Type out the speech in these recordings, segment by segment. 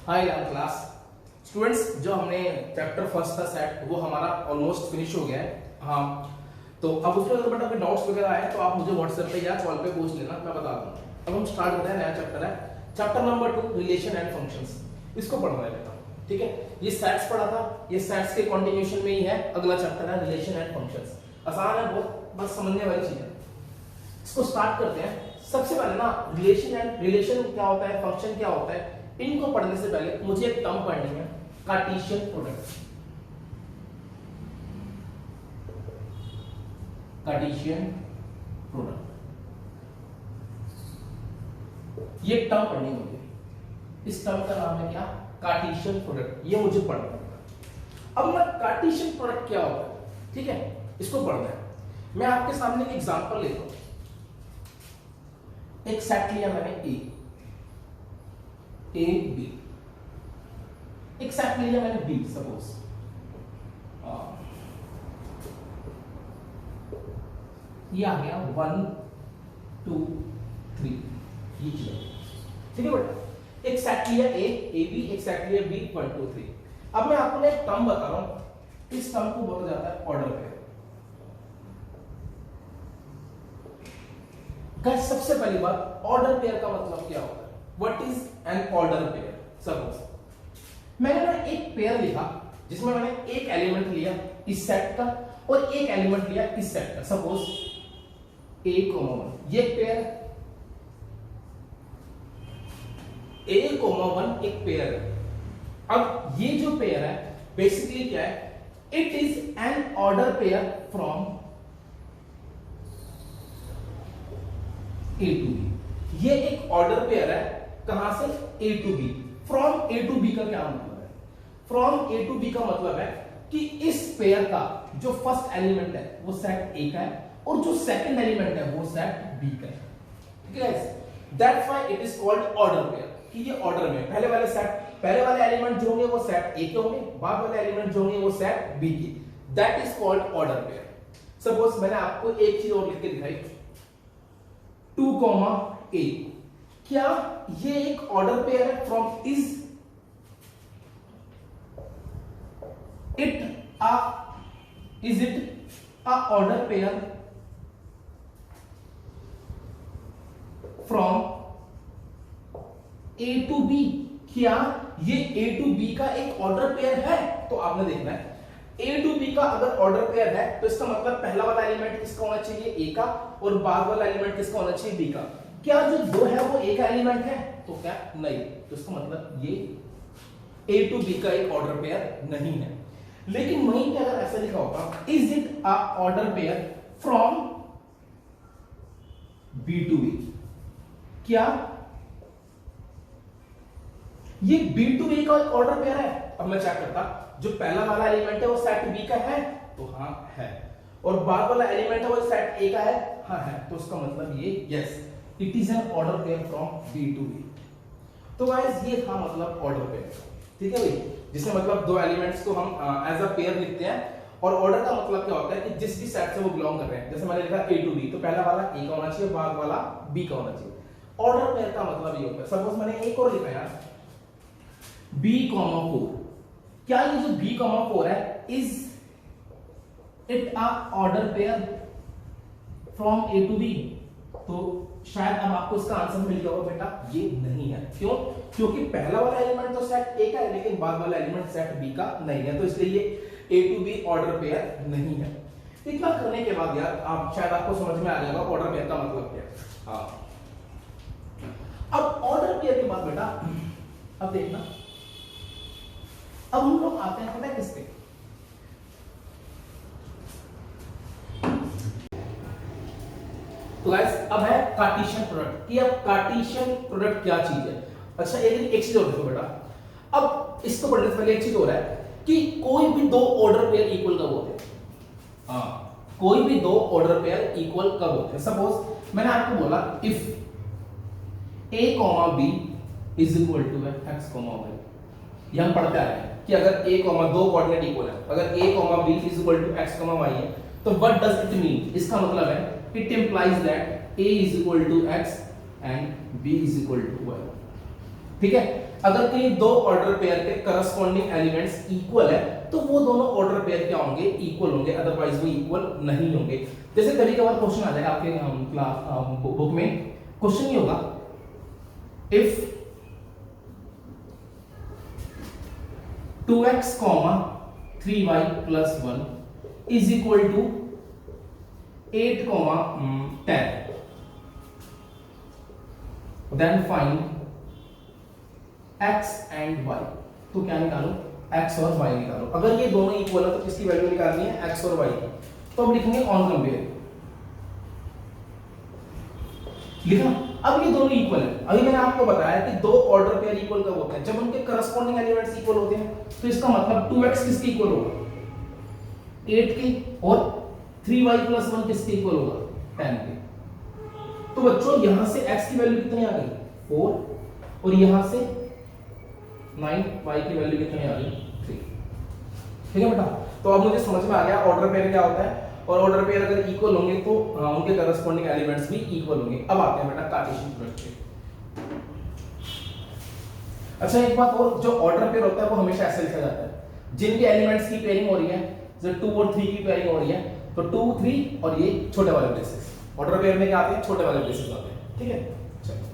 हाय class students, जो हमने chapter first था सेट वो हमारा ऑलमोस्ट फिनिश हो गया है। हाँ, तो अब उसमें अगर बेटा कोई डाउट्स वगैरह आए तो आप मुझे व्हाट्सएप पे या कॉल पे पूछ लेना, मैं बता दूंगा। अब हम स्टार्ट करते हैं, नया चैप्टर है, chapter number 2 relation and functions. इसको पढ़ना है बेटा, ठीक है। ये सेट्स पढ़ा था, ये सेट्स के कंटिन्यूएशन में ही है। अगला चैप्टर है रिलेशन एंड फंक्शंस। आसान है बहुत, बस समझने वाली चीज है। इसको स्टार्ट करते हैं। सबसे पहले ना रिलेशन क्या होता है, फंक्शन क्या होता है, इनको पढ़ने से पहले मुझे एक टर्म पढ़नी है, कार्टेशियन प्रोडक्ट। कार्टेशियन प्रोडक्ट, ये टर्म पढ़नी होगी। इस टर्म का नाम है क्या, कार्टेशियन प्रोडक्ट। ये मुझे पढ़ना है। अब ना कार्टेशियन प्रोडक्ट क्या होता है, ठीक है, इसको पढ़ना है। मैं आपके सामने एक एग्जांपल लेता हूं। एक सेट लिया मैंने ए बी, एक सेट लिया मैंने बी, सपोज ये आ गया 1 2 3, ये चीज, ठीक है बेटा। एक सेट लिया ए बी, एक सेट लिया बी 1 2 3। अब मैं आपको एक टर्म बता रहा हूं, इस टर्म को बोला जाता है ऑर्डर पेयर। गाइस, सबसे पहली बात, ऑर्डर पेयर का मतलब क्या होता है, what is an order pair. Suppose मैंने ना एक पेयर लिखा जिसमें मैंने एक एलिमेंट लिया इस सेट का और एक एलिमेंट लिया इस सेट का, सपोज a, 1। ये पेयर a, 1 एक पेयर है। अब ये जो पेयर है बेसिकली क्या है, it is an order pair from A to B। ये एक ऑर्डर पेयर है, कहां से, A to B। From A to B का क्या मतलब है, फ्रॉम A to B का मतलब है कि इस पेयर का जो फर्स्ट एलिमेंट है वो सेट A का है और जो सेकंड एलिमेंट है वो सेट B का है, ठीक है guys. That's why it is called order pair, कि ये ऑर्डर में पहले वाले एलिमेंट जो होंगे वो सेट A के होंगे, बाद वाले एलिमेंट जो होंगे वो सेट B के। That is called order pair. Suppose मैंने आपको एक चीज और लिख के दिखाई, 2, A। क्या ये एक ऑर्डर पेयर है from is it a order pair from A to B। क्या ये A to B का एक ऑर्डर पेयर है, तो आपने देखना है A to B का अगर ऑर्डर पेयर है तो इसका मतलब पहला वाला एलिमेंट किसका होना चाहिए, A का, और बाद वाला एलिमेंट किसका होना चाहिए, B का। क्या जो दो है वो A का एलिमेंट है, तो क्या नहीं, तो इसका मतलब ये A to B का एक ऑर्डर पेयर नहीं है। लेकिन वहीं पे अगर ऐसा लिखा होता, is it a order pair from B to A। क्या ये B to A का ऑर्डर पेयर है। अब मैं चेक करता, जो पहला वाला एलिमेंट है वो सेट B का है, तो हाँ है, और बाद वाला एलिमेंट है वो सेट A का है, हाँ है, तो उसका मतलब ये yes, it is an order pair from B to A। तो गाइस ये था मतलब ऑर्डर पेयर, ठीक है भाई, जिसमें मतलब दो एलिमेंट्स को हम एज अ पेयर लिखते हैं। और ऑर्डर का मतलब क्या होता है कि जिस भी सेट से वो बिलोंग कर रहे हैं, जैसे मैंने लिखा A to B, तो पहला वाला A का होना चाहिए, बाद वाला B का होना चाहिए। ऑर्डर पेयर का मतलब ये होता है। सपोज मैंने एक और लिखा यार, B, 4। क्या ये जो B, 4 है, is it a order pair from A to B। तो शायद अब आपको इसका आंसर मिल गया होगा बेटा, ये नहीं है। क्यों? क्योंकि पहला वाला एलिमेंट तो सेट A का है, लेकिन बाद वाला एलिमेंट सेट B का नहीं है, तो इसलिए ये A to B order pair नहीं है। इतना करने के बाद यार आप शायद आपको समझ में आ जाएगा ऑर्डर पेयर का मतलब क्या है। हाँ, अब ऑर्डर पेयर के बाद बेटा अब देखना, अब हम लोग आते हैं पता है किस पे, तो गाइस अब है कार्टेशियन प्रोडक्ट, कि अब कार्टेशियन प्रोडक्ट क्या चीज है। अच्छा एक चीज और देखो बेटा, अब इसको पढ़ने से पहले एक चीज और है कि कोई भी दो ऑर्डर पेयर इक्वल कब होते हैं। हाँ, कोई भी दो ऑर्डर पेयर इक्वल कब होते हैं। सपोज मैंने आपको बोला if A, B is equal to x, y। ये हम पढ़ते आ रहे हैं कि अगर A, दो कोऑर्डिनेट इक्वल है, अगर A, B is equal to x, y है, तो व्हाट डज इट मीन। इसका मतलब है it implies that A is equal to x and B is equal to y। ठीक है। अगर कहीं दो ऑर्डर पेयर के करस्पॉन्डिंग एलिमेंट्स इक्वल है तो वो दोनों ऑर्डर पेयर क्या होंगे, इक्वल होंगे, अदरवाइज वो इक्वल नहीं होंगे। जैसे कभी कभार क्वेश्चन आ जाएगा आपके क्लास बुक में, क्वेश्चन ये होगा if 2x, 3y plus 1 is equal to 8, 10, then find x and y। तो क्या निकालो, x और y निकालो। अगर ये दोनों इक्वल है तो किसकी वैल्यू निकालनी है, x और y की। तो अब लिखेंगे ऑन कंपेयर, लिखा। अब ये दोनों इक्वल है। अभी मैंने आपको बताया कि दो ऑर्डर पेयर इक्वल कब होते हैं, जब उनके करस्पॉन्डिंग एलिमेंट्स इक्वल होते हैं। तो इसका मतलब 2x किसके इक्वल होगा, 8 के, और 3y plus 1 किसके इक्वल होगा, 10 के। तो बच्चों यहां से x की वैल्यू कितनी आ गई, 4, और यहां से 9, y की वैल्यू कितनी आ गई, 3। ठीक है बेटा। तो अब मुझे समझ में आ गया ऑर्डर पेयर क्या होता है, और ऑर्डर पेयर अगर इक्वल होंगे तो उनके करस्पॉन्डिंग एलिमेंट्स भी इक्वल होंगे। अब आते हैं बेटा कार्टेशियन प्रोडक्ट पे। अच्छा एक बात और, जो ऑर्डर पेयर होता है वो हमेशा ऐसे लिखा जाता है, जिनके एलिमेंट्स की पेयरिंग हो रही है, जैसे 2 और 3 की पेयरिंग हो रही है, तो 2, 3 और ये छोटे वाले प्लेसेस। ऑर्डर पेयर में क्या आते हैं, छोटे वाले प्लेसेस आते हैं। ठीक है, चलो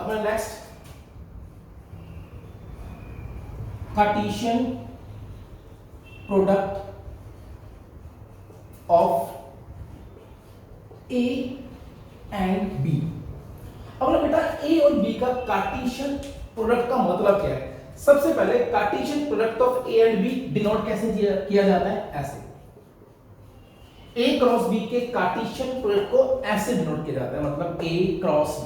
अपना next Cartesian product of A and B। अब ना बेटा A और B का कार्टेशियन प्रोडक्ट का मतलब क्या है। सबसे पहले Cartesian product of A and B denote कैसे किया जाता है, ऐसे। A क्रॉस B के कार्टेशियन प्रोडक्ट को ऐसे डिनोट किया जाता है, मतलब A क्रॉस B।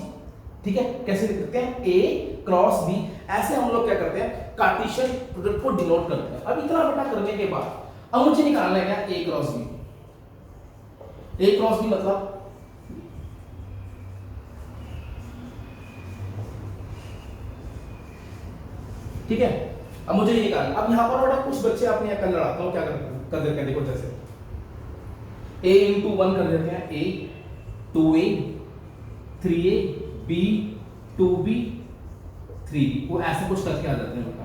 ठीक है, कैसे लिख सकते हैं, A क्रॉस B। ऐसे हम लोग क्या करते हैं, कार्टेशियन प्रोडक्ट को डिनोट करते हैं। अब इतना बेटा करने के बाद अब मुझे निकालना है क्या, A cross B। A cross B मतलब ठीक है। अब मुझे ये निकालना। अब यहां पर बेटा कुछ बच्चे अपने अकल लड़ाता हूं, क्या कर देते हैं, देखो जैसे A into 1 कर देते हैं, A 2A 3A B 2B 3B, वो ऐसे कुछ करके आ जाते हैं बेटा।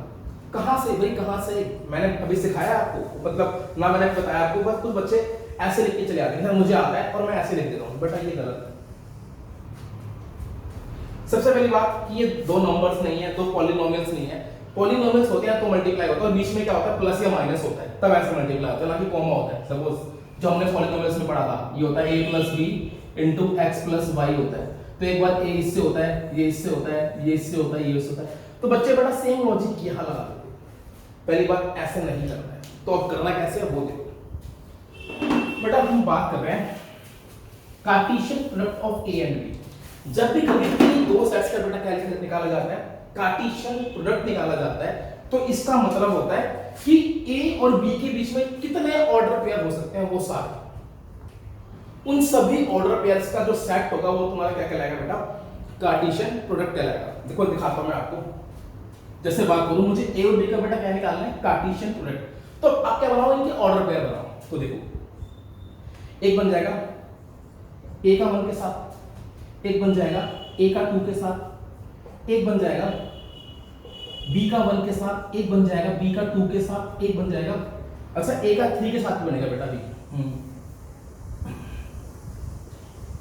कहां से भाई, कहां से, मैंने अभी सिखाया आपको, मतलब ना मैंने बताया आपको, बस कुछ बच्चे ऐसे लिख के चले आते हैं, मुझे आता है और मैं ऐसे लिख देता हूं। बेटा ये गलत है। सबसे पहली बात कि ये दो नंबर्स नहीं है, दो पॉलिनोमियल्स नहीं है। पॉलिनोमियल्स होते हैं तो मल्टीप्लाई होता है, और बीच में क्या होता है, प्लस या माइनस होता है, तब ऐसे मल्टीप्लाई होता है, ना कि कॉमा होता है। सपोज जो हमने पॉलिनोमियल्स में पढ़ा था, ये होता है a + b * x + y होता है। तो एक बार a इससे होता है, ये इससे होता है, ये इससे होता है, ये इससे होता है। तो बच्चे बेटा सेम लॉजिक यहां लगा देते हैं। पहली बात ऐसे नहीं करना है, तो अब करना कैसे है वो देखो। बेटा हम बात कर रहे हैं Cartesian product of A and B। जब भी कभी दो सेट्स का बेटा क्या निकाला जाता है, कार्टेशियन प्रोडक्ट निकाला जाता है, तो इसका मतलब होता है कि A और B के बीच में कितने ऑर्डर पेयर हो सकते हैं, वो सारे, उन सभी ऑर्डर पेयर्स का जो सेट होगा वो तुम्हारा क्या कहलाएगा बेटा, कार्टेशियन प्रोडक्ट कहलाएगा। देखो दिखाता हूं मैं आपको। जैसे बात करूं, मुझे A और B का बेटा क्या निकालना है, कार्टेशियन प्रोडक्ट। तो आप क्या बनाओ, इनके ऑर्डर पेयर बनाओ। तो देखो एक बन जाएगा A का 1 के साथ, एक बन जाएगा A का 2 के साथ, एक बन जाएगा B का 1 के साथ, एक बन जाएगा B का 2 के साथ, एक बन जाएगा, अच्छा A का 3 के साथ भी बनेगा बेटा, B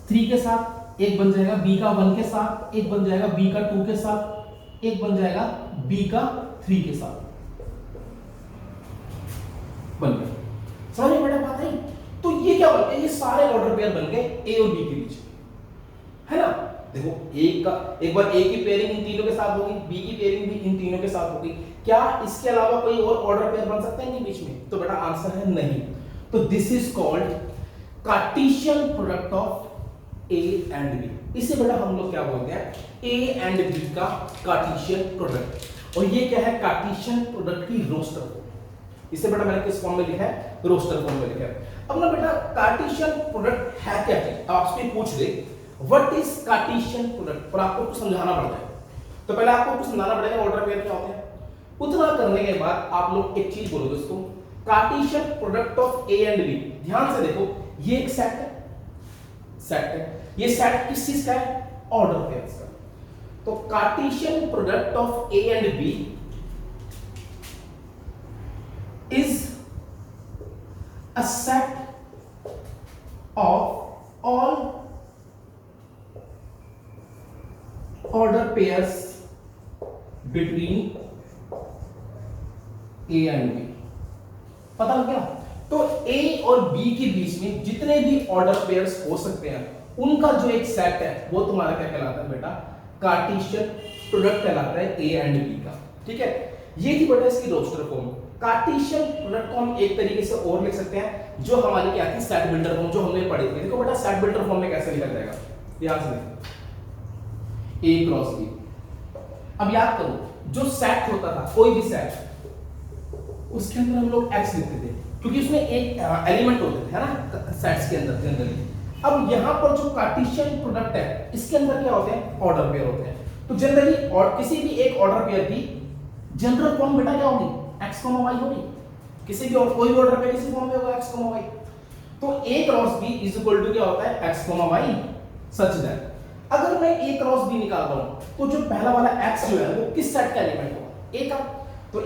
3 के साथ, एक बन जाएगा B का 1 के साथ, एक बन जाएगा B का 2 के साथ, एक बन जाएगा B का 3 के साथ, बन गया। समझ बेटा बात है। तो ये क्या बनते हैं, ये सारे ऑर्डर पेयर बन गए A और B के बीच, है ना। देखो एक बार A की पेयरिंग इन तीनों के साथ होगी, B की पेयरिंग भी इन तीनों के साथ होगी। क्या इसके अलावा कोई और ऑर्डर पेयर बन सकते हैं इनके बीच में? तो बेटा आंसर है नहीं। तो this is called Cartesian product of A and B। इसे बेटा हम लोग क्या बोलते हैं, A एंड B का कार्टेशियन प्रोडक्ट। और ये क्या है, कार्टेशियन प्रोडक्ट की रोस्टर फॉर्म। इसे बेटा मैंने किस फॉर्म में लिखा है, रोस्टर फॉर्म में लिखा है। अब ना बेटा कार्टेशियन प्रोडक्ट है क्या है, अब आपसे पूछ दे व्हाट इज कार्टेशियन प्रोडक्ट, और आपको कुछ समझाना पड़ता है। तो पहले आपको कुछ समझाना पड़ेगा ऑर्डर पेयर क्या होते हैं। उतना करने के बाद आप लोग एक चीज बोलो दोस्तों, Cartesian product of A and B। ध्यान से देखो, ये एक सेट है, ये सेट किस चीज का है? ऑर्डर पेयर्स का। तो Cartesian product of A and B is a set of all order pairs between A and B. पता लग गया? तो ए और बी के बीच में जितने भी ऑर्डर पेयर्स हो सकते हैं उनका जो एक सेट है वो तुम्हारा क्या कहलाता है बेटा? कार्टेशियन प्रोडक्ट कहलाता है ए एंड बी का। ठीक है, ये थी बेटा इसकी रोस्टर फॉर्म। कार्टेशियन प्रोडक्ट को हम एक तरीके से और लिख सकते हैं जो हमारी क्या थी? सेट बिल्डर फॉर्म, जो हमने पढ़ी थी। देखो बेटा सेट बिल्डर फॉर्म में कैसे लिखा जाएगा, ध्यान से देखो, ए क्रॉस बी। अब याद करो जो सेट होता था, कोई भी सेट, उसके अंदर हम लोग एक्स लिखते थे क्योंकि उसमें एक एलिमेंट होते थे, है ना, सेट्स के अंदर जनरली। अब यहां पर जो कार्टेशियन प्रोडक्ट है इसके अंदर क्या होते हैं? ऑर्डर पेयर होते हैं। तो जनरली और किसी भी एक ऑर्डर पेयर की जनरल फॉर्म बेटा क्या होगी? x, y होगी। किसी भी और कोई भी ऑर्डर पेयर इसी फॉर्म में होगा, x, y। तो a cross b is equal to क्या होता है? x, y सच दैट अगर मैं a क्रॉस b निकालता हूं तो जो पहला वाला x जो है वो किस सेट का एलिमेंट होगा? a का। तो a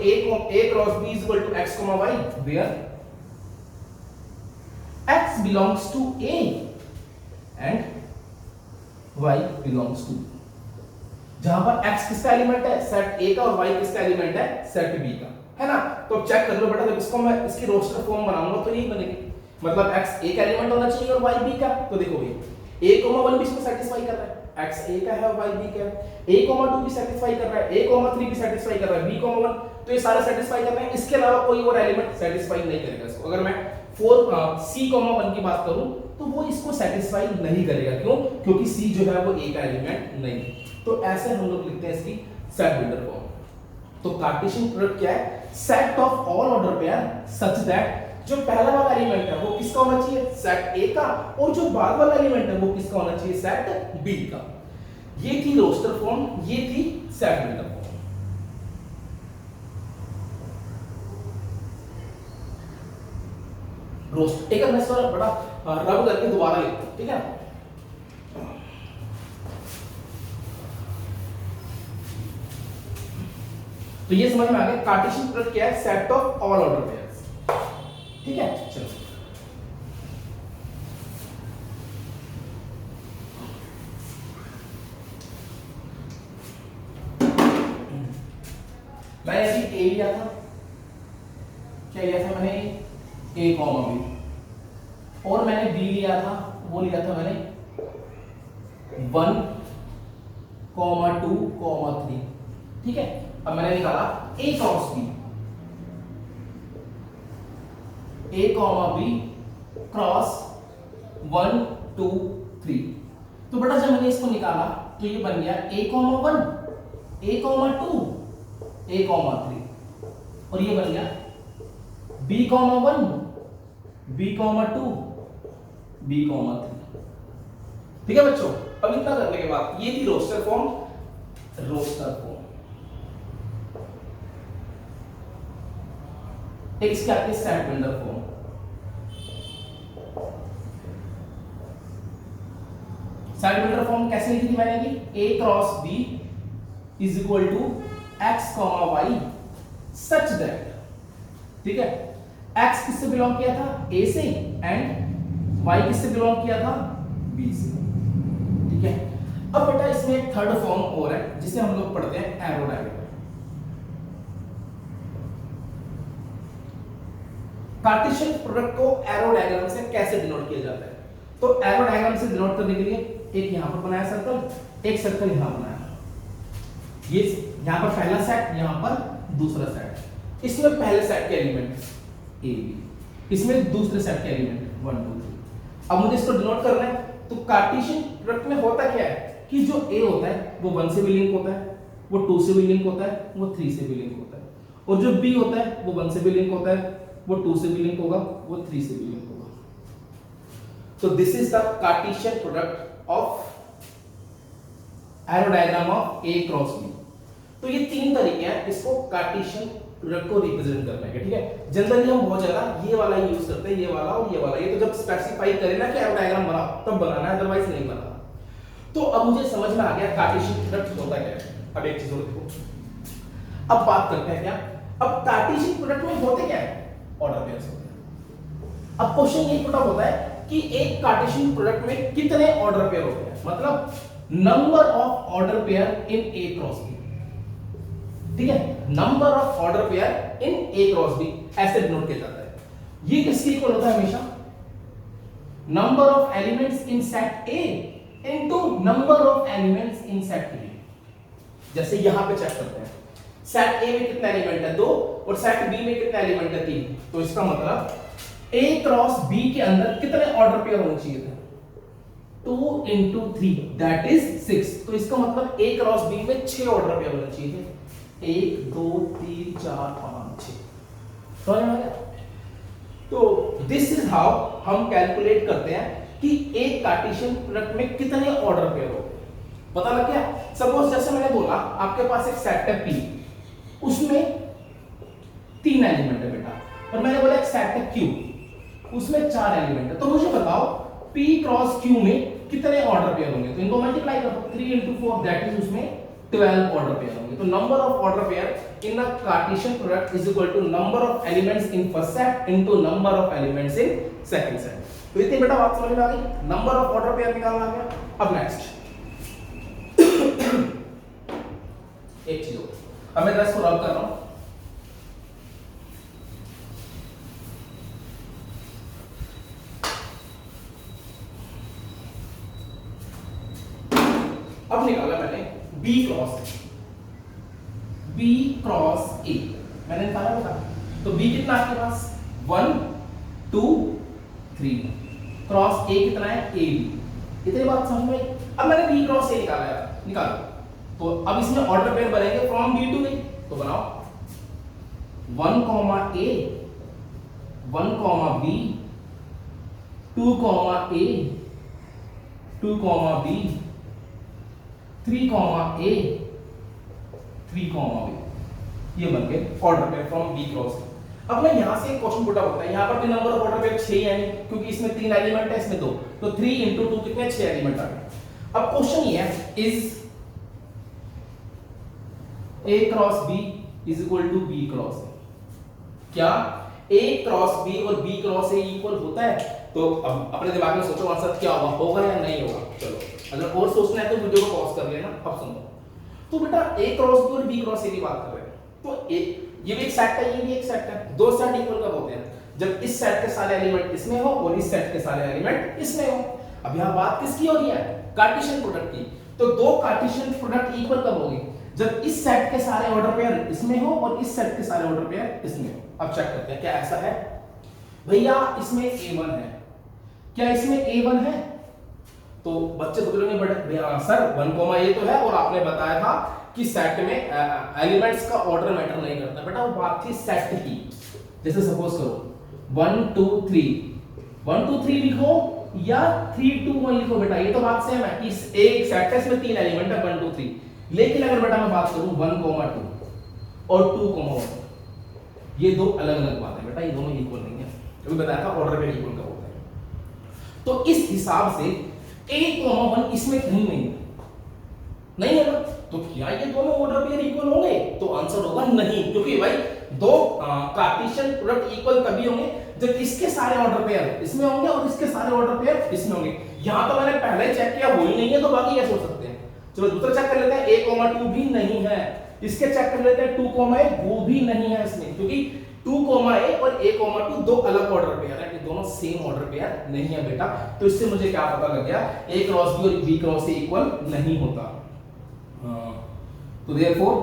cross b is equal to x, y where x belongs to a and y belongs to, जहां पर x किसका एलिमेंट है? सेट a का, और y किसका एलिमेंट है? सेट b का, है ना। तो अब चेक कर लो बेटा, जब इसको मैं इसकी रोस्टर फॉर्म बनाऊंगा तो यही बनेगी, मतलब x a का एलिमेंट होना चाहिए और y b का। तो देखो भाई a, 1 भी इसको सेटिस्फाई कर रहा है, x a का है और y b का है, a, 2 भी सेटिस्फाई कर रहा है, a, 3 भी सेटिस्फाई कर रहा है, b, 1 तो ये सारे सेटिस्फाई कर रहे हैं। इसके अलावा कोई और एलिमेंट सेटिस्फाई नहीं करेगा इसको। अगर मैं 4c, 1 की बात करूं तो वो इसको सेटिस्फाई नहीं करेगा। क्यों? क्योंकि c जो है वो a का एलिमेंट नहीं। तो ऐसे हम लोग लिखते हैं इसकी सेट बिल्डर फॉर्म। तो कार्टेशियन प्रोडक्ट क्या है? Set of all order pair such that जो पहला वाला एलिमेंट है वो किसका होना चाहिए? सेट a का, और जो बाद वाला एलिमेंट है वो किसका होना चाहिए? सेट b का। ये थी रोस्टर फॉर्म, ये थी सेट बिल्डर फॉर्म। रोस्ट एक मैं थोड़ा बड़ा रब करके दोबारा लिखता हूं, ठीक है। तो ये समझ में आ गया कार्टेशियन प्रोडक्ट क्या है? Set of all order pairs. ठीक है, चलो मैंने अभी ए लिया था, क्या लिया था मैंने? a, b, और मैंने b लिया था, वो लिया था मैंने 1, 2, 3। ठीक है, अब मैंने निकाला a cross b, a, b cross 1, 2, 3। तो बेटा जब मैंने इसको निकाला तो ये बन गया a, 1, a, 2, a, 3, और ये बन गया b, 1, b, 2, b, 3। ठीक है बच्चों, अब इतना करने के बाद ये थी रोस्टर फॉर्म। एक इसके आगे set builder form. Set builder form कैसे लिखी थी मैंने? कि a cross b is equal to x, y such that, ठीक है, x किससे बिलोंग किया था? a से, एंड y किससे बिलोंग किया था? b से। ठीक है, अब बेटा इसमें एक थर्ड फॉर्म और है जिसे हम लोग पढ़ते हैं एरो डायग्राम। कार्टेशियन प्रोडक्ट को एरो डायग्राम से कैसे डिनोट किया जाता है? तो एरो डायग्राम से डिनोट करने के लिए एक यहां पर बनाया सर्कल, एक सर्कल यहां बनाया, ये यहां पर पहला सेट, यहां पर दूसरा सेट। इसमें पहले सेट के एलिमेंट a, b, इसमें दूसरे सेट के एलिमेंट 1, 2, 3। अब मुझे इसको डिनोट करना है, तो कार्टेशियन प्रोडक्ट में होता क्या है कि जो a होता है वो 1 से भी लिंक होता है, वो 2 से भी लिंक होता है, वो 3 से भी लिंक होता है, और जो b होता है वो 1 से भी लिंक होता है, वो 2 से भी लिंक होगा, वो 3 से भी लिंक होगा। तो this is the cartesian product of arrow diagram of a cross b। तो ये तीन तरीके हैं इसको कार्टेशियन प्रोडक्ट को रिप्रेजेंट करने के, ठीक है। जनरली हम बहुत ज्यादा ये वाला यूज करते हैं, ये वाला और ये वाला, ये तो जब स्पेसिफाई करें ना कि डायग्राम बनाओ तब बनाना है, अदरवाइज नहीं बनाना। तो अब मुझे समझ में आ गया कार्टेशियन प्रोडक्ट होता क्या है। अब एक चीज और देखो, अब बात करते हैं क्या, अब कार्टेशियन प्रोडक्ट में होते क्या है, ऑर्डर पेयर्स होते हैं। अब क्वेश्चन ये पुट अप होता है कि एक कार्टेशियन प्रोडक्ट में कितने ऑर्डर पेयर होते हैं, मतलब number of order pair in A cross B, ठीक है, number of order pair in A cross B ऐसे डिनोट किया जाता है। ये किसके इक्वल होता है हमेशा, number of elements in set A into number of elements in set B. जैसे यहां पे चेक करते हैं, सेट ए में कितने एलिमेंट है 2 और सेट बी में कितने एलिमेंट है 3, तो इसका मतलब ए क्रॉस बी के अंदर कितने ऑर्डर पेयर होने चाहिए थे, 2 into 3 दैट इज 6। तो इसका मतलब ए क्रॉस बी में 6 ऑर्डर पेयर होने चाहिए थे, 1 2 3 4 5 6। समझ में आ गया। तो दिस इज हाउ हम कैलकुलेट करते हैं कि एक कार्टेशियन प्रोडक्ट में कितने ऑर्डर पेयर हो, पता लग गया। सपोज जैसे मैंने बोला आपके पास एक सेट है P, उसमें 3 एलिमेंट है बेटा, और मैंने बोला एक सेट है Q, उसमें 4 एलिमेंट है। तो मुझे बताओ P क्रॉस Q में कितने ऑर्डर पेयर होंगे, तो इनको मल्टीप्लाई करो, 3 into 4 दैट इज उसमें 12 ऑर्डर पेयर होंगे। तो number of order pair in a Cartesian product is equal to number of elements in first set into number of elements in second set. तो इतनी बेटा बात समझ में आ गई, नंबर ऑफ ऑर्डर पेयर निकालना आ गया। अब नेक्स्ट एक चीज और, अब मैं ड्रेस को रब कर रहा हूं, अब निकाला मैंने B क्रॉस A मैंने निकाला बेटा। तो B कितना आपके पास 1 2 3 क्रॉस A कितना है AB। इतनी बात समझ में। अब मैंने B क्रॉस A निकाला है, निकालो। तो अब इसमें ऑर्डर पेयर बनेंगे फ्रॉम B टू A, तो बनाओ 1 A 1 B 2 A 2 B 3 A 3 B, ये बन गए order pair from B cross A। अब मैं यहां से एक क्वेश्चन पुट अप होता है, यहां पर भी नंबर ऑफ ऑर्डर पेयर 6 ही है, क्योंकि इसमें 3 एलिमेंट है, इसमें 2, तो 3 into 2 कितने 6 एलिमेंट आ गए। अब क्वेश्चन ये है, is A cross B is equal to B cross A, क्या A क्रॉस B और B क्रॉस A इक्वल होता है? तो अब अपने दिमाग में सोचो आंसर क्या होगा या नहीं होगा। चलो अगर और सोचना है तो वीडियो को पॉज कर लेना। अब सुनो, तो बेटा A क्रॉस B और B क्रॉस A की बात कर रहे हैं, तो ये भी एक सेट है, ये भी एक सेट है, दो सेट इक्वल कब होते हैं, जब इस सेट के सारे एलिमेंट इसमें हो और इस सेट के सारे एलिमेंट इसमें हो। अब यहां बात किसकी हो रही है, कार्टेशियन प्रोडक्ट की। तो दो कार्टेशियन प्रोडक्ट इक्वल कब होंगे, जब इस सेट के सारे ऑर्डर पेयर इसमें हो और इस सेट के सारे ऑर्डर पेयर इसमें हो। अब चेक करते हैं क्या ऐसा है। भैया इसमें A1 है, क्या इसमें A1 है? तो बच्चे सोच रहे हैं भैया सर 1 A तो है, और आपने बताया था कि सेट में एलिमेंट्स का ऑर्डर मैटर नहीं करता। बेटा वो बात थी सेट की। जैसे सपोज करो 1 2 3 लिखो या 3 2 1 लिखो, बेटा ये तो बात सेम है कि एक सेट है, इसमें 3 एलिमेंट है 1 2 3। लेकिन अगर बेटा मैं बात करूं 1 2 और 2 1, ये दो अलग अलग बात है बेटा, ये दोनों इक्वल नहीं है। अभी बताया था ऑर्डर पेयर इक्वल कब होता है। तो इस हिसाब से A 1 इसमें कहीं नहीं है ना, तो क्या ये दोनों ऑर्डर पेयर इक्वल होंगे? तो आंसर होगा नहीं, क्योंकि भाई दो कार्टेशियन प्रोडक्ट इक्वल तभी होंगे जब इसके सारे ऑर्डर पेयर इसमें होंगे और इसके सारे ऑर्डर पेयर इसमें होंगे। यहां तो मैंने पहले चेक किया वही नहीं है, तो बाकी कैसे हो सकते हैं? चलो दूसरा चेक कर लेते हैं, A 2 भी नहीं है। इसके चेक कर लेते हैं 2 A, वो भी नहीं है इसमें, क्योंकि 2 A और A 2 दो अलग ऑर्डर पेयर है, दोनों सेम ऑर्डर पेयर नहीं है बेटा। तो इससे मुझे क्या पता लग गया, A क्रॉस B और B क्रॉस A इक्वल नहीं होता। तो therefore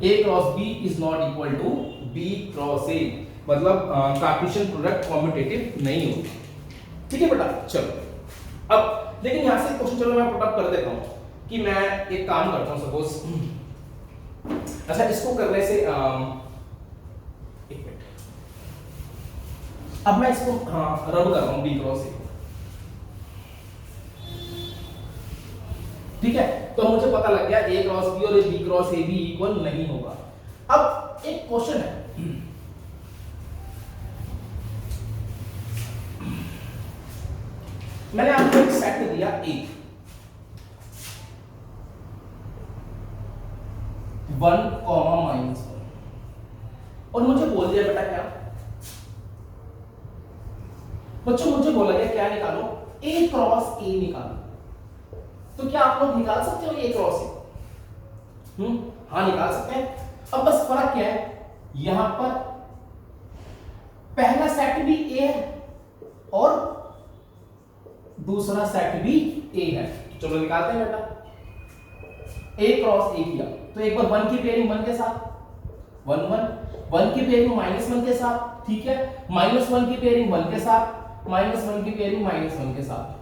A cross B is not equal to B cross A, मतलब कार्टेशियन प्रोडक्ट कॉम्पिटिटिव नहीं होती। ठीक है बेटा, चलो अब लेकिन यहां से क्वेश्चन चलो मैं पुट अप कर देता हूं कि मैं एक काम करता हूं। सपोज अच्छा इसको करने से एक मिनट, अब मैं इसको रब कर रहा हूं B क्रॉस A, ठीक है, तो मुझे पता लग गया ए क्रॉस बी और बी क्रॉस ए भी इक्वल नहीं होगा। अब एक क्वेश्चन है, मैंने आपको एक सेट दिया ए 1, -1 और मुझे बोल दिया बेटा क्या बच्चों, मुझे बोला गया क्या निकालो, ए क्रॉस ए निकालो। तो क्या आप लोग निकाल सकते हो ए क्रॉस ए? हाँ निकाल सकते हैं। अब बस फर्क क्या है, यहां पर पहला सेट भी ए है और दूसरा सेट भी ए है। चलो निकालते हैं बेटा। ए क्रॉस ए किया तो एक बार 1 की पेयरिंग 1 के साथ 1 1, 1 की पेयरिंग -1 के साथ, ठीक है, -1 की पेयरिंग 1 के साथ, -1 की पेयरिंग -1 के साथ।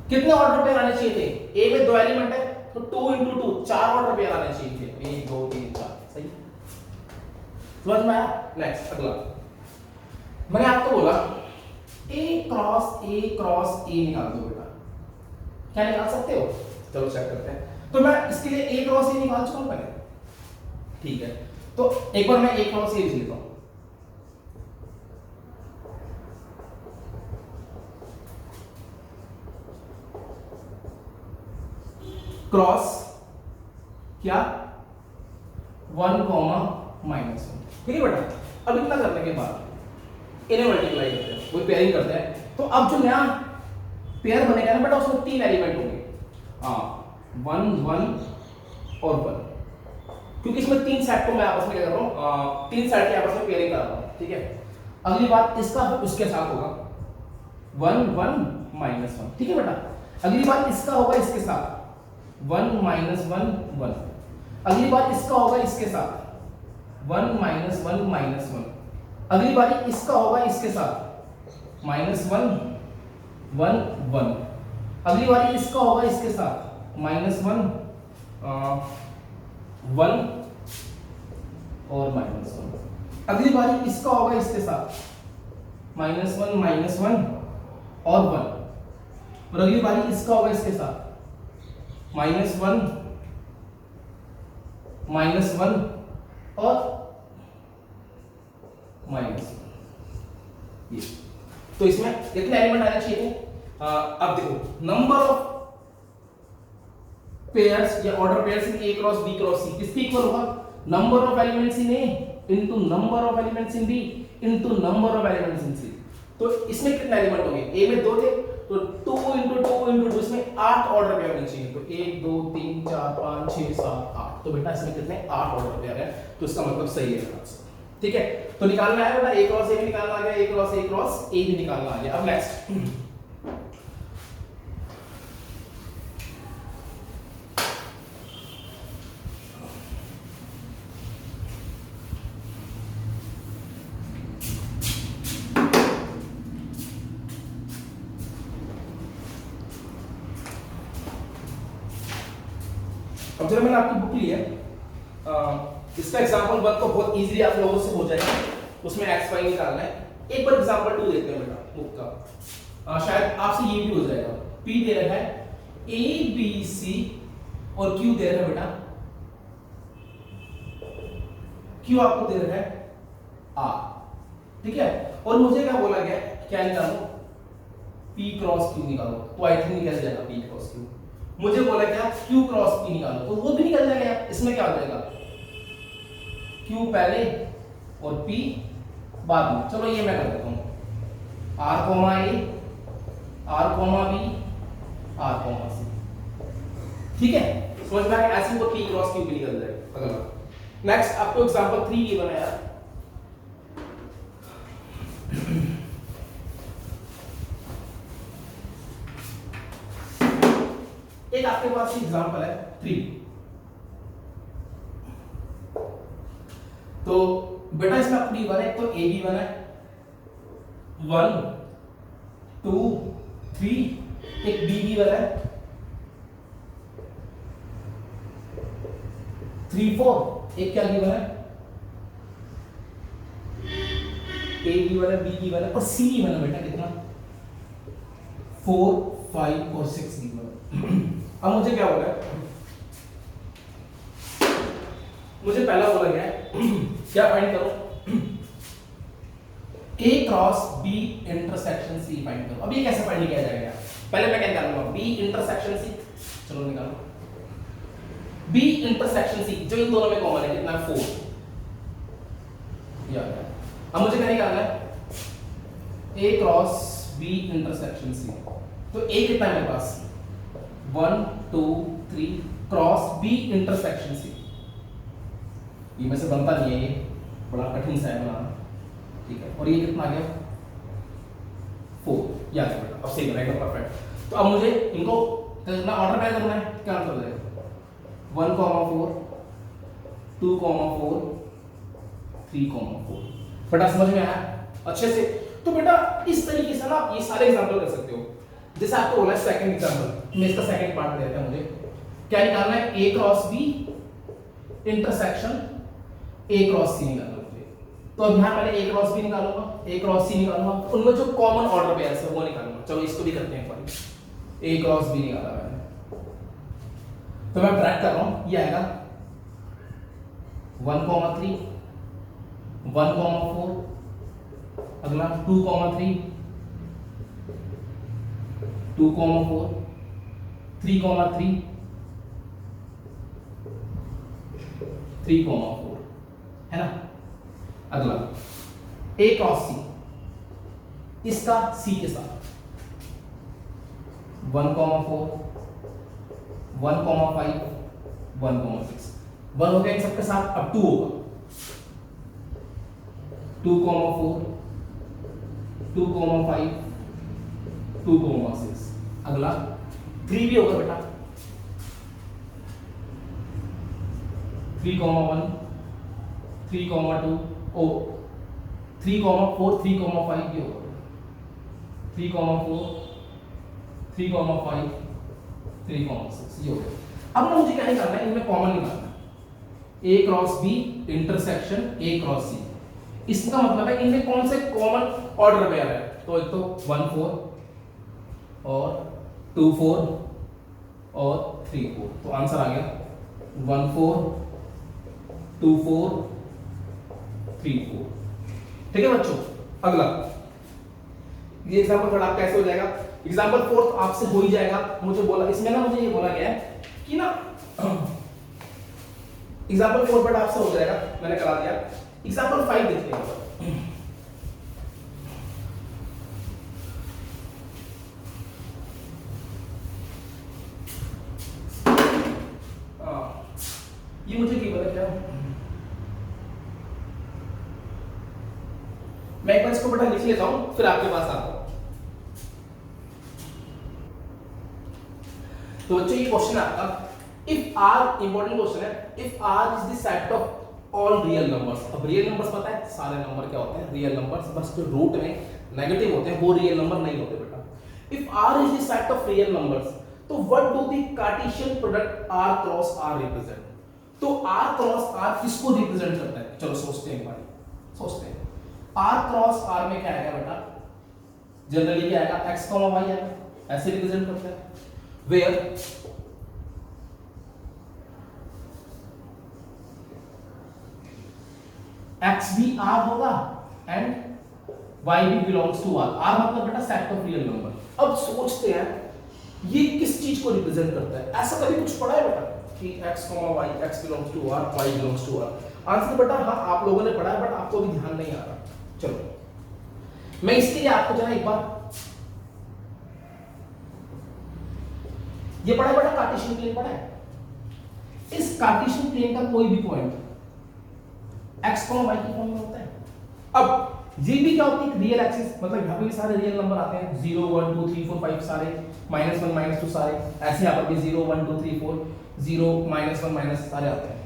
कितने ऑर्डर पेयर आने चाहिए थे? ए में 2 एलिमेंट है तो 2 × 2 4 ऑर्डर पेयर आने चाहिए थे, 1 2 3 4। सही, समझ में आया? नेक्स्ट अगला, मैंने आपको बोला ए क्रॉस ए निकाल दो बेटा। क्या निकाल सकते हो? चलो चेक करते हैं। तो मैं इसके लिए ए क्रॉस ए निकाल चुका हूं पहले, ठीक है, तो एक बार मैं ए क्रॉस ए लिख लेता हूं। क्रॉस क्या 1, -1, ठीक है बेटा। अब इतना करने के बाद इन्हें मल्टीप्लाई करते हैं, वही पेयरिंग करते हैं। तो अब जो नया पेयर बनेगा ना बेटा, उसमें 3 एलिमेंट होंगे, हाँ 1 1 और 1, क्योंकि इसमें 3 सेट को मैं आपस में क्या कर रहा हूँ, 3 सेट के आपस में पेयरिंग कर रहा हूँ, ठीक है। अगली बात इसका उसके साथ होगा 1 1 -1, ठीक है बेटा। अगली बात इसका होगा इसके साथ 1 -1 1। अगली बार इसका होगा इसके साथ 1 -1 -1। अगली बारी इसका होगा इसके साथ -1 1 1। अगली बारी इसका होगा इसके साथ -1 1 और -1। अगली बारी इसका होगा इसके साथ -1 -1 और 1। और अगली बारी इसका होगा इसके साथ -1 -1 और -1। ये तो इसमें कितने एलिमेंट आने चाहिए थे? अब देखो नंबर ऑफ पेयर्स या order pairs in A cross B cross C किसके इक्वल होगा? Number of elements in A into number of elements in B into number of elements in C. तो इसमें कितने एलिमेंट होंगे? ए में 2 थे तो 2 × 2 × 2 इसमें 8 ऑर्डर पेयर होने चाहिए। तो 1 2 3 4 5 6 7 8। तो बेटा इसमें कितने 8 ऑर्डर पेयर है, तो इसका मतलब सही है आंसर, ठीक है। तो निकालना है बेटा ए क्रॉस ए भी निकालना आ गया, ए क्रॉस ए भी निकालना आ गया। अब नेक्स्ट अब जब मैंने आपकी बुक ली है, इसका एग्जांपल 1 तो बहुत इजीली आप लोगों से हो जाएगा, उसमें x y निकालना है। एक बार एग्जांपल 2 देखते हैं बेटा बुक का, शायद आपसे ये भी हो जाएगा। p दे रहा है a b c और q दे रहा है बेटा, q आपको दे रहा है r, ठीक है। और मुझे क्या बोला गया, क्या निकालो? p क्रॉस q निकालो। तो आई थिंक निकल जाएगा p क्रॉस q। मुझे बोला क्या q क्रॉस p निकालो, तो वो भी निकल जाएगा। इसमें क्या हो जाएगा, q पहले और p बाद में। चलो ये मैं कर देता हूं, r, a, r, b, r, c, ठीक है। समझ में आ गया? ऐसे वो p क्रॉस q भी निकल जाएगा। अगला नेक्स्ट आपको एग्जांपल 3 ये बनाया, एक आपके पास एग्जांपल है 3। तो बेटा इसमें अपनी वन है, तो ए बी वन है 1 2 3, एक बी बी वन है 3 4, एक क्या गिवन है ए गिवन है, बी गिवन है और सी गिवन है बेटा कितना 4 5 और 6 गिवन। अब मुझे क्या बोला है, मुझे पहला बोला गया है क्या फाइंड करो, A cross B intersection C find करो। अब ये कैसे फाइंड किया जाएगा, पहले मैं क्या निकालूंगा, B इंटरसेक्शन C, चलो निकालो B इंटरसेक्शन C, जो इन दोनों में कॉमन है कितना, 4। अब मुझे क्या निकालना है, A cross B intersection C, तो A कितना है मेरे पास, 1 2 3 क्रॉस B इंटरसेक्शन C, ये में से बनता नहीं है, ये बड़ा कठिन सा है बनाना, ठीक है। और ये कितना आ गया, 4, याद है बेटा, अब सही बनेगा परफेक्ट। तो अब मुझे इनको कितना ऑर्डर क्या करना है, क्या आंसर हो जाएगा, 1 4 2 4 3 4। बेटा समझ में आया अच्छे से। तो बेटा इस तरीके से ना आप ये सारे एग्जांपल कर सकते हो। जैसे आपको बोला है सेकंड एग्जांपल, मैं इसका सेकंड पार्ट देता हूं, मुझे क्या निकालना है, A cross B intersection A cross C निकालना है मुझे। तो अब यहां पहले A क्रॉस B निकालूंगा, A क्रॉस C निकालूंगा, उनमें जो कॉमन ऑर्डर पेयर है वो निकालूंगा। चलो इसको भी करते हैं एक बार, A क्रॉस B निकाला मैंने, तो मैं ट्रैक कर रहा हूं, ये आएगा 1 3 1 4, अगला 2 3 2 4 3 3 3 4 है ना। अगला A क्रॉस C, इसका C के साथ 1 4 1 5 1 6, 1 हो गया इन सबके साथ। अब 2 होगा, 2 4 2 5 2 6। अगला 3 भी होगा बेटा, 3 1 3 2 ओ 3 4 3 5 भी होगा, 3 4 3 5 3 6 ये हो गया। अब ना मुझे क्या निकालना है, इनमें कॉमन निकालना है, A cross B intersection A cross C। इसका मतलब है इनमें कौन से कॉमन ऑर्डर पेयर है, तो एक तो 1 4 और 2 4 और 3 4, तो आंसर आ गया 1 4 2 4 3 4। ठीक है बच्चों। अगला ये एग्जांपल थोड़ा कैसे हो जाएगा, एग्जांपल 4 आपसे हो ही जाएगा। मुझे बोला इसमें ना, मुझे ये बोला गया है कि ना एग्जांपल 4 पर आपसे हो जाएगा, मैंने करा दिया। एग्जांपल 5 देखते हैं। ये मुझे गिवन है क्या, मैं एक बार इसको बेटा लिख लेता हूं, फिर आपके पास आता हूं। तो बच्चों ये क्वेश्चन है आपका, इफ आर, इंपॉर्टेंट क्वेश्चन है, if R is the set of all real numbers. अब रियल नंबर्स पता है सारे नंबर क्या होते हैं, रियल नंबर्स, बस जो रूट में नेगेटिव होते हैं वो रियल नंबर नहीं होते बेटा। If R is the set of real numbers, तो what do the cartesian product R cross R represent. तो आर क्रॉस आर किसको रिप्रेजेंट करता है, चलो सोचते हैं भाई, सोचते हैं। आर क्रॉस आर में क्या आएगा बेटा, जनरली क्या आएगा, x y आएगा, ऐसे रिप्रेजेंट करता है। वेयर x भी r होगा एंड y भी बिलोंग्स टू r। r मतलब बेटा सेट ऑफ रियल नंबर। अब सोचते हैं ये किस चीज को रिप्रेजेंट करता है, ऐसा कभी कुछ पढ़ा है बेटा कि x y, x belongs to r, y belongs to r। Answer बेटा हाँ आप लोगों ने पढ़ा है, बट आपको भी ध्यान नहीं आ रहा। चलो मैं इसके लिए आपको जरा एक बार ये पढ़ा है बेटा, कार्टेशियन प्लेन पढ़ा है। इस कार्टेशियन प्लेन का कोई भी पॉइंट x y की फॉर्म में होता है। अब ये भी क्या होती है, रियल एक्सिस, मतलब यहां पे भी सारे रियल नंबर आते हैं, 0 1 2 3 4 5 सारे, -1 -2 सारे, ऐसे यहां पर भी 0 1 2 3 4 0 -1 माइनस सारे आते हैं।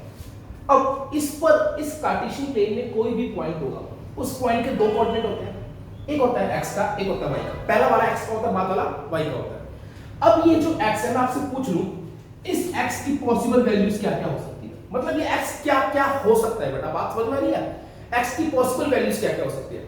अब इस पर, इस कार्टेशियन प्लेन में कोई भी पॉइंट होगा, उस पॉइंट के दो कोऑर्डिनेट होते हैं, एक होता है x का, एक होता है y का। पहला वाला x का होता है, बाद वाला y का होता है। अब ये जो x है, मैं आपसे पूछ लूं इस x की पॉसिबल वैल्यूज क्या क्या हो सकती है, मतलब ये x क्या क्या हो सकता है बेटा, बात समझ में आ रही है। x की पॉसिबल वैल्यूज क्या क्या हो सकती है,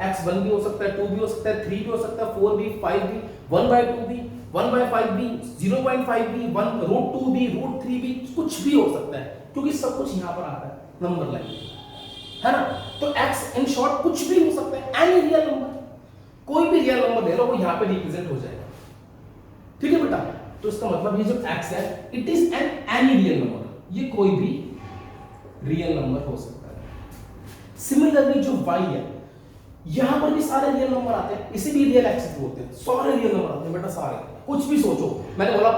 x 1 भी हो सकता है, 2 भी हो सकता है, 3 भी हो सकता है, 4 भी, 5 भी, 1/2 भी, 1/5 भी, 0.5 भी, 1√2 भी, √3 भी, कुछ भी हो सकता है क्योंकि सब कुछ यहां पर आता है नंबर लाइन, है ना। तो x इन शॉर्ट कुछ भी हो सकता है, एनी रियल नंबर, कोई भी रियल नंबर ले लो वो यहां पे रिप्रेजेंट हो जाएगा, ठीक है बेटा। तो इसका मतलब ये जो x है it is an any real number, ये कोई भी रियल नंबर हो सकता है। सिमिलरली जो y है यहां पर भी सारे रियल नंबर आते हैं, इसे भी रियल एक्सिस बोलते हैं, सारे रियल नंबर आते हैं बेटा, सारे, कुछ भी सोचो। मैंने बोला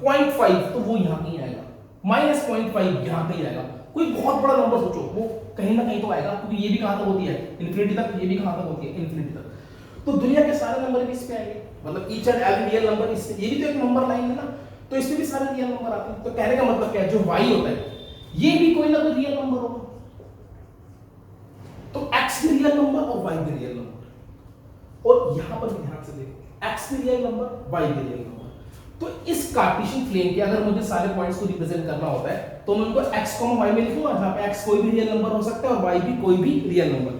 0.5 तो वो यहां कहीं आएगा, -0.5 यहां कहीं आएगा, कोई बहुत बड़ा नंबर सोचो वो कहीं ना कहीं तो आएगा, क्योंकि ये भी कहां तक होती है इन्फिनिटी तक, ये भी कहां तक होती है इन्फिनिटी तक। तो दुनिया के सारे नंबर भी इस पे आएंगे, मतलब each and every real number इससे, ये भी तो एक नंबर लाइन है ना, तो इसमें भी सारे रियल नंबर आते हैं। तो कहने का मतलब क्या है, जो y होता है ये भी कोई ना कोई रियल नंबर होगा, तो x भी रियल नंबर और y भी रियल नंबर, और यहां पर ध्यान से देखो x भी रियल नंबर, y भी रियल नंबर। तो इस कार्टेशियन प्लेन के अगर मुझे सारे पॉइंट्स को रिप्रेजेंट करना होता है तो मैं उनको x, y में लिखूंगा, जहां पे x कोई भी रियल नंबर हो सकता है और y भी कोई भी रियल नंबर।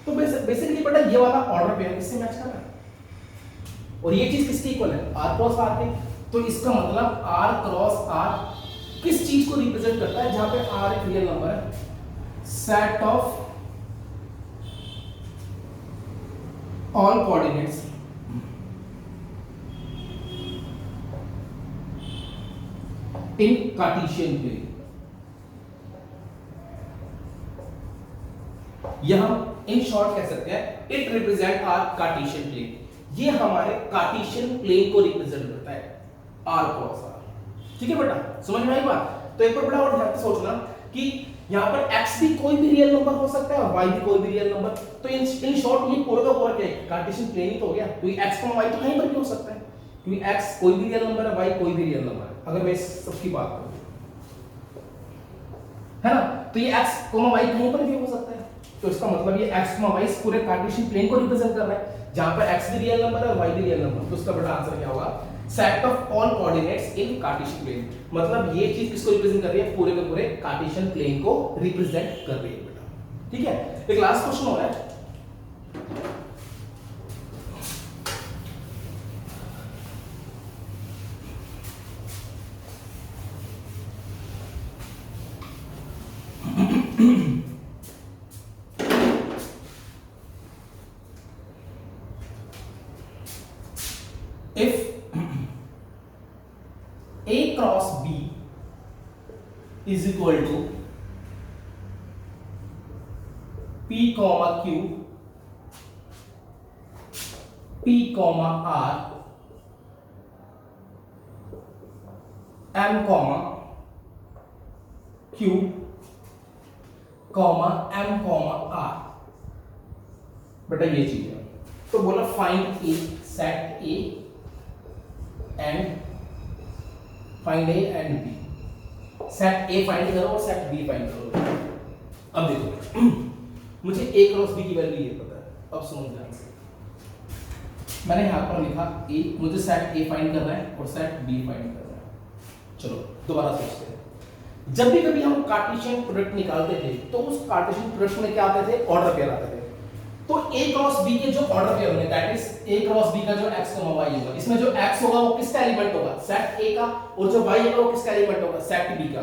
तो बेसिकली बेटा ये वाला ऑर्डर पेयर इससे मैच कर रहा है, और ये चीज किसकी इक्वल है, r क्रॉस r के। तो इसका मतलब r क्रॉस r किस चीज को रिप्रेजेंट करता है, जहां पे r एक रियल नंबर है, set of all coordinates in Cartesian plane. यह हम इन शॉर्ट कह सकते हैं it represent R Cartesian plane, ये हमारे कार्टेशियन प्लेन को रिप्रेजेंट करता है r क्रॉस r, ठीक है बेटा, समझ में आई बात। तो एक बार बड़ा और ध्यान से सोचना कि यहां पर x भी कोई भी रियल नंबर हो सकता है और y भी कोई भी रियल नंबर, तो इन शॉर्ट ये पूरा का पूरा क्या है, कार्टेशियन प्लेन ही तो हो गया, क्योंकि x, y तो कहीं पर भी हो सकता है, क्योंकि x कोई भी रियल नंबर है, y कोई भी रियल नंबर है, अगर मैं सबकी बात करूं, है ना। तो ये x, y कहीं पर भी हो सकता है, तो इसका मतलब ये x, y इस पूरे कार्टेशियन प्लेन को रिप्रेजेंट कर रहा है, जहां पर x भी रियल नंबर है और y भी रियल नंबर। तो इसका बेटा आंसर क्या होगा, set of all coordinates in Cartesian plane. मतलब ये चीज किसको रिप्रेजेंट कर रही है, पूरे के पूरे कार्टेशियन प्लेन को रिप्रेजेंट कर रही है बेटा, ठीक है। एक लास्ट क्वेश्चन हो रहा है, if A cross B is equal to P comma Q, P comma R, M comma Q comma M comma R, बेटा ये चीज है। तो बोला find A, set A and find A and B, set A find करो और set B find करो। अब देखो मुझे ए क्रॉस बी की वैल्यू ये पता है, अब सुनो ध्यान से, मैंने यहां पर लिखा ए, मुझे सेट ए फाइंड करना है और सेट बी फाइंड करना है। चलो दोबारा सोचते हैं, जब भी कभी हम कार्टेशियन प्रोडक्ट निकालते थे तो उस कार्टेशियन प्रोडक्ट में क्या आते थे, ऑर्डर पेयर आते थे। तो a क्रॉस b के जो ऑर्डर पेयर होंगे, that is a cross b का जो x, y होगा, इसमें जो x होगा वो किसका एलिमेंट होगा, सेट a का, और जो y होगा वो किसका एलिमेंट होगा, सेट b का।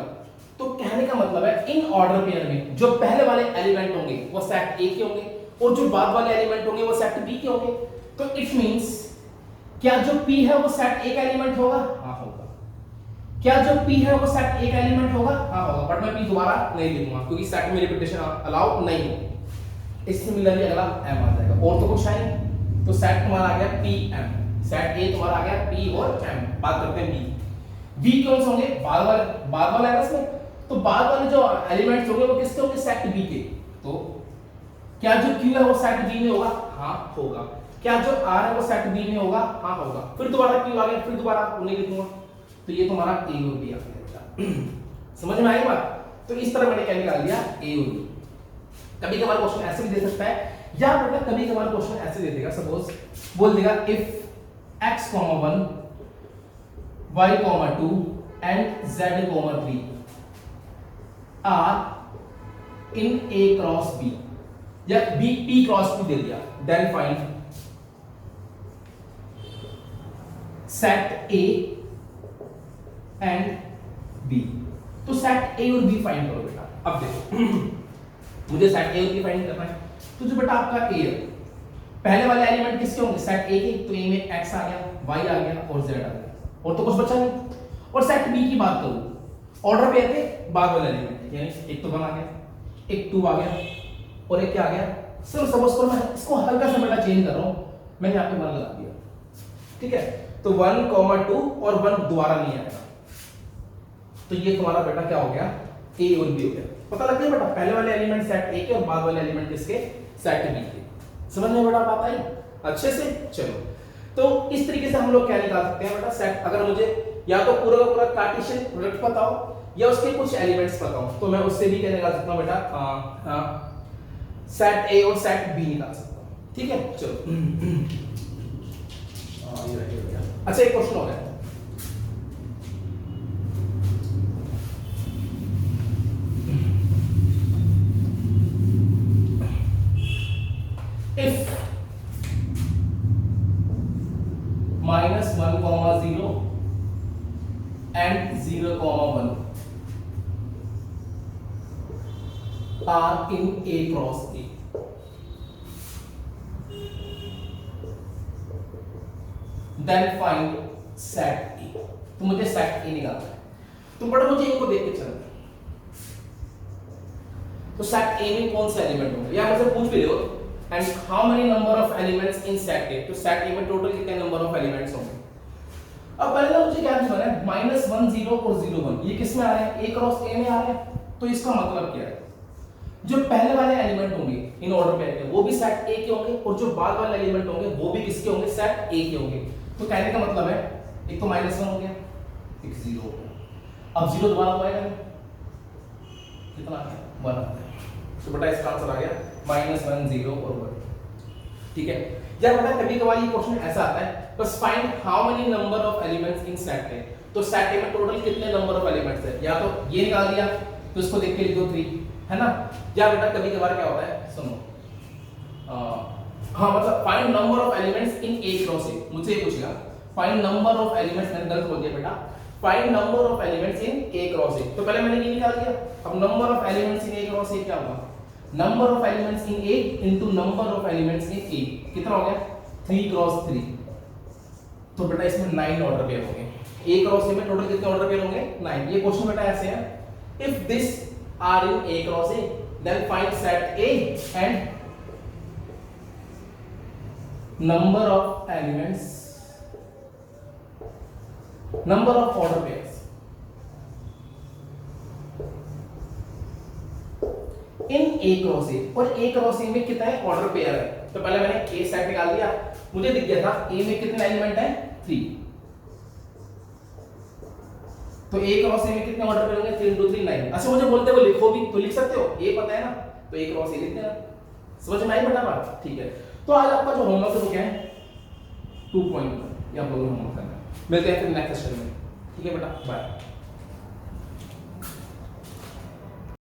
तो कहने का मतलब है इन ऑर्डर पेयर में जो पहले वाले एलिमेंट होंगे वो सेट a के होंगे और जो बाद वाले एलिमेंट होंगे वो सेट b के होंगे। तो इट मींस क्या जो p है वो सेट a का एलिमेंट होगा, हां होगा। क्या जो p है वो सेट a का एलिमेंट होगा, हां होगा, बट मैं p दोबारा नहीं लिखूंगा क्योंकि सेट में रिपीटेशन अलाउ नहीं है। सिमिलरली अगला m आ जाएगा, और तो कुछ है नहीं, तो सेट तुम्हारा आ गया pm, सेट a तुम्हारा आ गया p और m। बात करते हैं b कौन से होंगे, बाद वाला है इसमें, तो बाद वाले जो एलिमेंट्स होंगे वो किसके होंगे, सेट b के। तो क्या जो q है वो सेट b में होगा, हां होगा। क्या जो r है वो सेट b में होगा, हां होगा। फिर दोबारा q आ गया, फिर दोबारा उन्हें लिखूंगा, तो ये तुम्हारा a और b आ गया। समझ में आई बात। तो इस तरह मैंने क्या निकाल दिया, a और b। कभी कभार क्वेश्चन ऐसे भी दे सकता है, या मतलब कभी कभार क्वेश्चन ऐसे दे देगा, सपोज बोल देगा इफ x, 1 y, 2 एंड z, 3 are in a cross b, या p क्रॉस q दे दिया, then find set A and B. तो सेट ए और बी फाइंड करो बेटा। अब देखो मुझे सेट ए और बी फाइंड करना है, तो जो बेटा आपका ए है, पहले वाले एलिमेंट किसके होंगे? सेट ए के, तो ए में एक्स आ गया, वाई आ गया और जेड आ गया, और तो कुछ बचा नहीं। और सेट बी की बात करूं, ऑर्डर पे थे बाद वाले एलिमेंट, यानी एक तो 1 आ गया, एक 2 आ गया और एक क्या आ गया? सिर्फ सपोज करो मैं इसको हल्का सा बेटा चेंज कर रहा हूं, मैंने यहां पे 1 लगा दिया, ठीक है? तो 1, 2 और 1 दोबारा नहीं आएगा, तो ये तुम्हारा बेटा क्या हो गया? ए और बी हो गया। पता लग गया बेटा, पहले वाले एलिमेंट सेट ए के और बाद वाले एलिमेंट किसके? सेट बी के। समझ में बेटा बात आई अच्छे से? चलो, तो इस तरीके से हम लोग क्या निकाल सकते हैं बेटा? सेट, अगर मुझे या तो पूरा का पूरा कार्टेशियन प्रोडक्ट पता हो या उसके कुछ एलिमेंट्स पता हो, तो मैं उससे भी क्या निकाल सकता हूं बेटा? सेट ए और सेट बी निकाल सकता हूं, ठीक है? चलो ये रखिए। अच्छा, एक क्वेश्चन हो गया, if -1, 0 and 0, 1 are in A cross A, then find set A। तो मुझे सेट A निकालना है, तो बड़ा मुझे इनको देख के चलना है। तो सेट A में कौन सा एलिमेंट होंगे, या मुझसे पूछ भी रहे हो, and how many number of elements in set A? तो set A में टोटल कितने नंबर ऑफ एलिमेंट्स होंगे? अब पहले ना मुझे क्या दिखाना है, -1, 0 और 0, 1 ये किस में आ रहे हैं? A क्रॉस A में आ रहे हैं। तो इसका मतलब क्या है, जो पहले वाले एलिमेंट होंगे इन ऑर्डर पे आएंगे वो भी सेट A के होंगे, और जो बाद वाले एलिमेंट होंगे वो भी किसके होंगे? सेट A के होंगे। तो कहने का मतलब है एक तो -1 हो गया, एक 0 हो गया। अब 0 दोबारा आएगा, कितना आ गया? 1 आ गया। तो बेटा इसका आंसर आ गया -1, 0 और 1, ठीक है? या बेटा कभी कभार ये क्वेश्चन ऐसा आता है, बस find how many number of elements in set ए। तो सेट ए में टोटल कितने नंबर ऑफ एलिमेंट्स है? या तो ये निकाल दिया, तो इसको देख के लिख दो 3, है ना? या बेटा कभी कभार क्या होता है, सुनो, हाँ मतलब find number of elements in A cross ए। मुझसे ये पूछेगा फाइंड नंबर ऑफ एलिमेंट्स, मैंने गलत बोल दिया बेटा, find number of elements in A cross A. तो पहले मैंने ये निकाल दिया, अब number of elements in A cross A क्या होगा? Number of elements in A into number of elements in A, कितना हो गया? 3 क्रॉस 3। तो बेटा इसमें 9 ऑर्डर पेयर होंगे। ए क्रॉस ए में टोटल कितने ऑर्डर पेयर होंगे? 9। ये क्वेश्चन बेटा ऐसे है, if this are in A cross A then find set A and number of elements, number of order pairs in A cross A. और ए क्रॉस ए में कितना है? ऑर्डर पेयर है। तो पहले मैंने ए सेट निकाल दिया, मुझे दिख गया था ए में कितने एलिमेंट है? 3। तो ए क्रॉस ए में कितने ऑर्डर पेयर होंगे? 3 2 3 9। अच्छा मुझे बोलते हो लिखो भी, तो लिख सकते हो, ए पता है ना, तो ए क्रॉस ए लिख देना। समझ में आई बेटा बात? ठीक है। तो आज आपका जो होमवर्क है वो क्या है? 2.1 ये आप लोगों ने होमवर्क करना है। मिलते हैं फिर नेक्स्ट सेशन में, ठीक है बेटा, बाय।